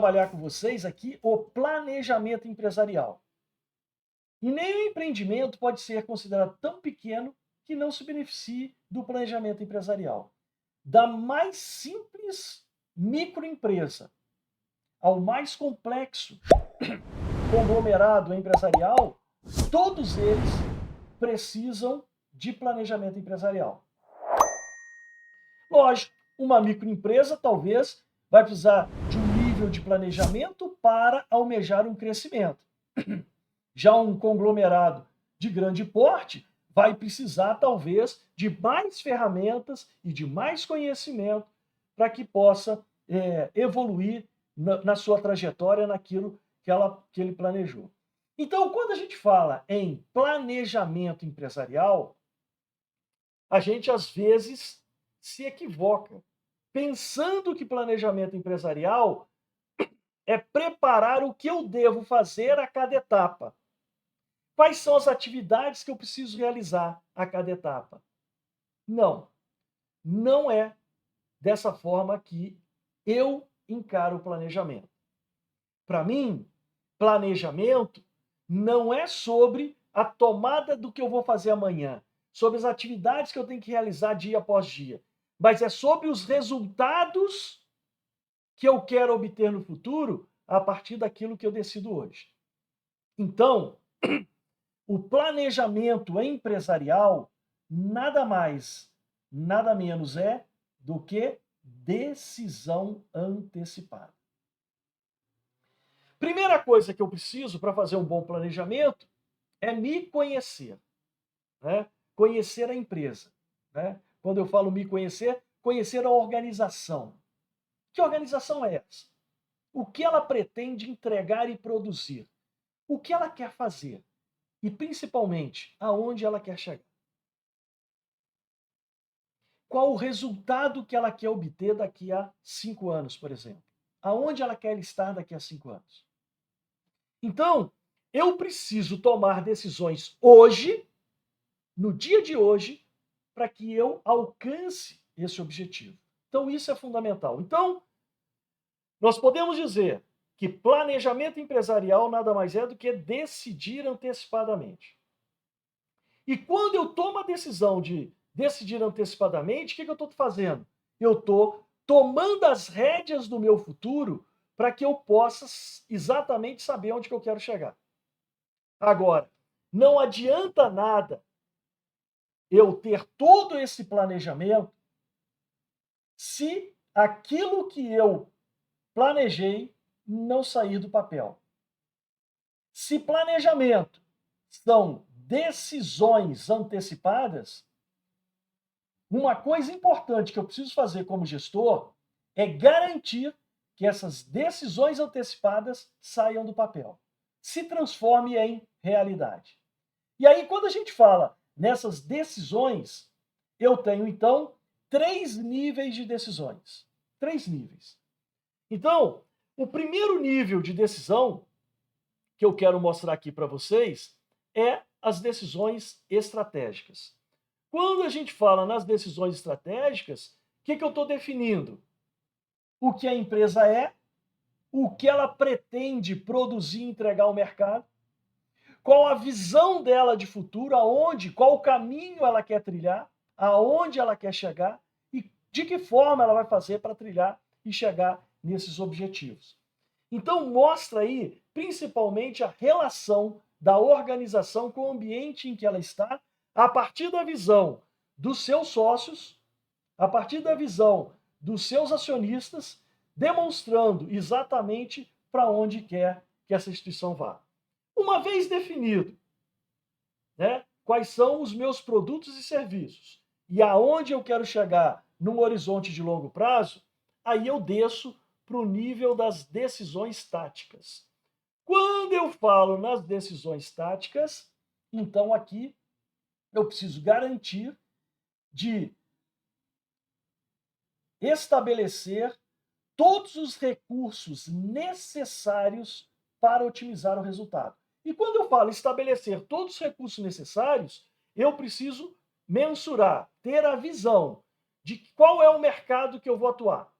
trabalhar com vocês aqui o planejamento empresarial. E nenhum empreendimento pode ser considerado tão pequeno que não se beneficie do planejamento empresarial. Da mais simples microempresa ao mais complexo conglomerado empresarial, todos eles precisam de planejamento empresarial. Lógico, uma microempresa talvez vai precisar de um nível de planejamento para almejar um crescimento. Já um conglomerado de grande porte vai precisar talvez de mais ferramentas e de mais conhecimento para que possa evoluir na sua trajetória naquilo que ele planejou. Então, quando a gente fala em planejamento empresarial, a gente às vezes se equivoca, pensando que planejamento empresarial é preparar o que eu devo fazer a cada etapa. Quais são as atividades que eu preciso realizar a cada etapa? Não, não é dessa forma que eu encaro o planejamento. Para mim, planejamento não é sobre a tomada do que eu vou fazer amanhã, sobre as atividades que eu tenho que realizar dia após dia, mas é sobre os resultados que eu quero obter no futuro a partir daquilo que eu decido hoje. Então, o planejamento empresarial nada mais, nada menos é do que decisão antecipada. Primeira coisa que eu preciso para fazer um bom planejamento é me conhecer, né? Conhecer a empresa, né? Quando eu falo me conhecer, conhecer a organização. Que organização é essa? O que ela pretende entregar e produzir? O que ela quer fazer? E, principalmente, aonde ela quer chegar? Qual o resultado que ela quer obter daqui a 5 anos, por exemplo? Aonde ela quer estar daqui a 5 anos? Então, eu preciso tomar decisões hoje, no dia de hoje, para que eu alcance esse objetivo. Então, isso é fundamental. Então, nós podemos dizer que planejamento empresarial nada mais é do que decidir antecipadamente. E quando eu tomo a decisão de decidir antecipadamente, o que eu estou fazendo? Eu estou tomando as rédeas do meu futuro para que eu possa exatamente saber onde que eu quero chegar. Agora, não adianta nada eu ter todo esse planejamento se aquilo que eu planejei não sair do papel. Se planejamento são decisões antecipadas, uma coisa importante que eu preciso fazer como gestor é garantir que essas decisões antecipadas saiam do papel, se transforme em realidade. E aí, quando a gente fala nessas decisões, eu tenho então 3 níveis de decisões. 3 níveis. Então, o primeiro nível de decisão que eu quero mostrar aqui para vocês é as decisões estratégicas. Quando a gente fala nas decisões estratégicas, o que eu estou definindo? O que a empresa é, o que ela pretende produzir e entregar ao mercado, qual a visão dela de futuro, aonde, qual o caminho ela quer trilhar, aonde ela quer chegar e de que forma ela vai fazer para trilhar e chegar nesses objetivos. Então mostra aí, principalmente, a relação da organização com o ambiente em que ela está, a partir da visão dos seus sócios, a partir da visão dos seus acionistas, demonstrando exatamente para onde quer que essa instituição vá. Uma vez definido, né, quais são os meus produtos e serviços e aonde eu quero chegar num horizonte de longo prazo, aí eu desço para o nível das decisões táticas. Quando eu falo nas decisões táticas, então aqui eu preciso garantir de estabelecer todos os recursos necessários para otimizar o resultado. E quando eu falo estabelecer todos os recursos necessários, eu preciso mensurar, ter a visão de qual é o mercado que eu vou atuar.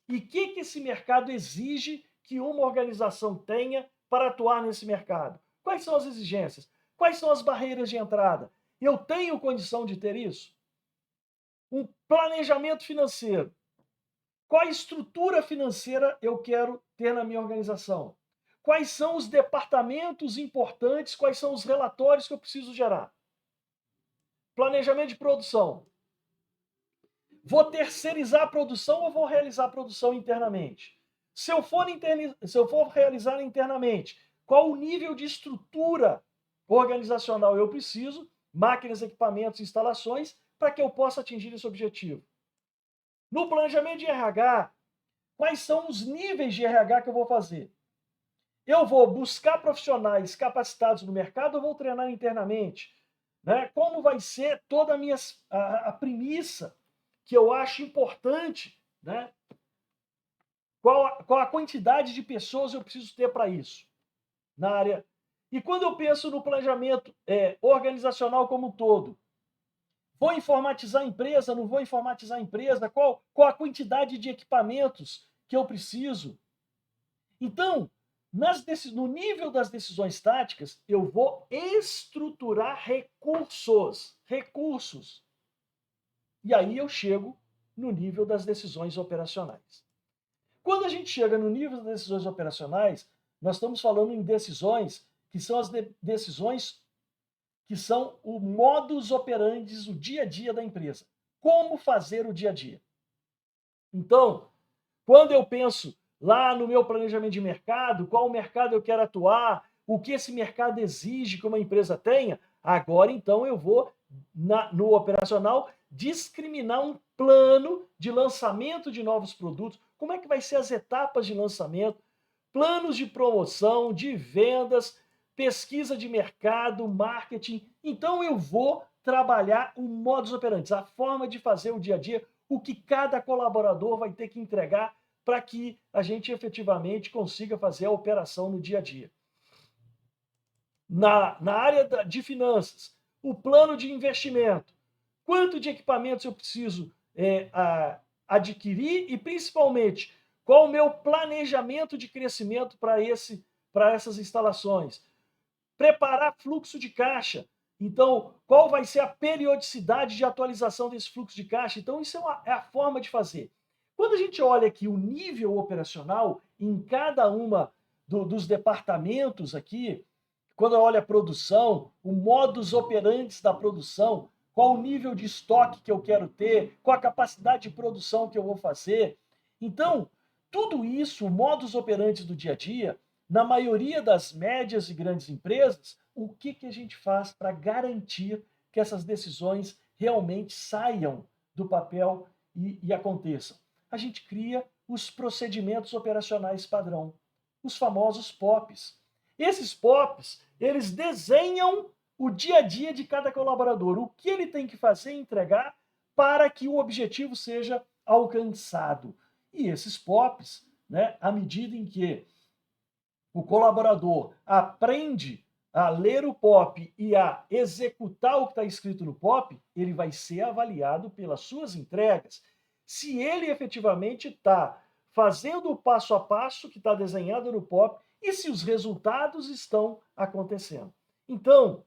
E o que esse mercado exige que uma organização tenha para atuar nesse mercado? Quais são as exigências? Quais são as barreiras de entrada? Eu tenho condição de ter isso? Um planejamento financeiro. Qual estrutura financeira eu quero ter na minha organização? Quais são os departamentos importantes? Quais são os relatórios que eu preciso gerar? Planejamento de produção. Vou terceirizar a produção ou vou realizar a produção internamente? Se eu for realizar internamente, qual o nível de estrutura organizacional eu preciso, máquinas, equipamentos, instalações, para que eu possa atingir esse objetivo? No planejamento de RH, quais são os níveis de RH que eu vou fazer? Eu vou buscar profissionais capacitados no mercado ou vou treinar internamente? Né? Como vai ser toda a premissa que eu acho importante, né? Qual a quantidade de pessoas eu preciso ter para isso na área? E quando eu penso no planejamento organizacional como um todo, vou informatizar a empresa, não vou informatizar a empresa? Qual a quantidade de equipamentos que eu preciso? Então, no nível das decisões táticas, eu vou estruturar recursos. E aí eu chego no nível das decisões operacionais. Quando a gente chega no nível das decisões operacionais, nós estamos falando em decisões que são as decisões que são o modus operandi, o dia a dia da empresa. Como fazer o dia a dia. Então, quando eu penso lá no meu planejamento de mercado, qual mercado eu quero atuar, o que esse mercado exige que uma empresa tenha, agora então eu vou, no operacional, discriminar um plano de lançamento de novos produtos, como é que vai ser as etapas de lançamento, planos de promoção, de vendas, pesquisa de mercado, marketing. Então eu vou trabalhar o modus operandi, a forma de fazer o dia a dia, o que cada colaborador vai ter que entregar para que a gente efetivamente consiga fazer a operação no dia a dia. Na área de finanças, o plano de investimento. Quanto de equipamentos eu preciso adquirir e, principalmente, qual o meu planejamento de crescimento para essas instalações? Preparar fluxo de caixa. Então, qual vai ser a periodicidade de atualização desse fluxo de caixa? Então, isso é a forma de fazer. Quando a gente olha aqui o nível operacional em cada uma dos departamentos aqui, quando olha a produção, o modus operandi da produção, qual o nível de estoque que eu quero ter, qual a capacidade de produção que eu vou fazer. Então, tudo isso, o modus operandi do dia a dia, na maioria das médias e grandes empresas, o que a gente faz para garantir que essas decisões realmente saiam do papel e aconteçam? A gente cria os procedimentos operacionais padrão, os famosos POPs. Esses POPs, eles desenham o dia a dia de cada colaborador, o que ele tem que fazer e entregar para que o objetivo seja alcançado. E esses POPs, né, à medida em que o colaborador aprende a ler o POP e a executar o que está escrito no POP, ele vai ser avaliado pelas suas entregas. Se ele efetivamente está fazendo o passo a passo que está desenhado no POP e se os resultados estão acontecendo. Então,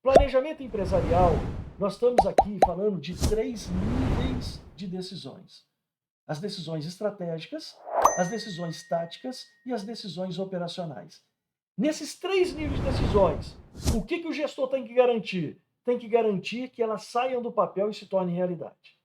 planejamento empresarial, nós estamos aqui falando de 3 níveis de decisões. As decisões estratégicas, as decisões táticas e as decisões operacionais. Nesses 3 níveis de decisões, o que o gestor tem que garantir? Tem que garantir que elas saiam do papel e se tornem realidade.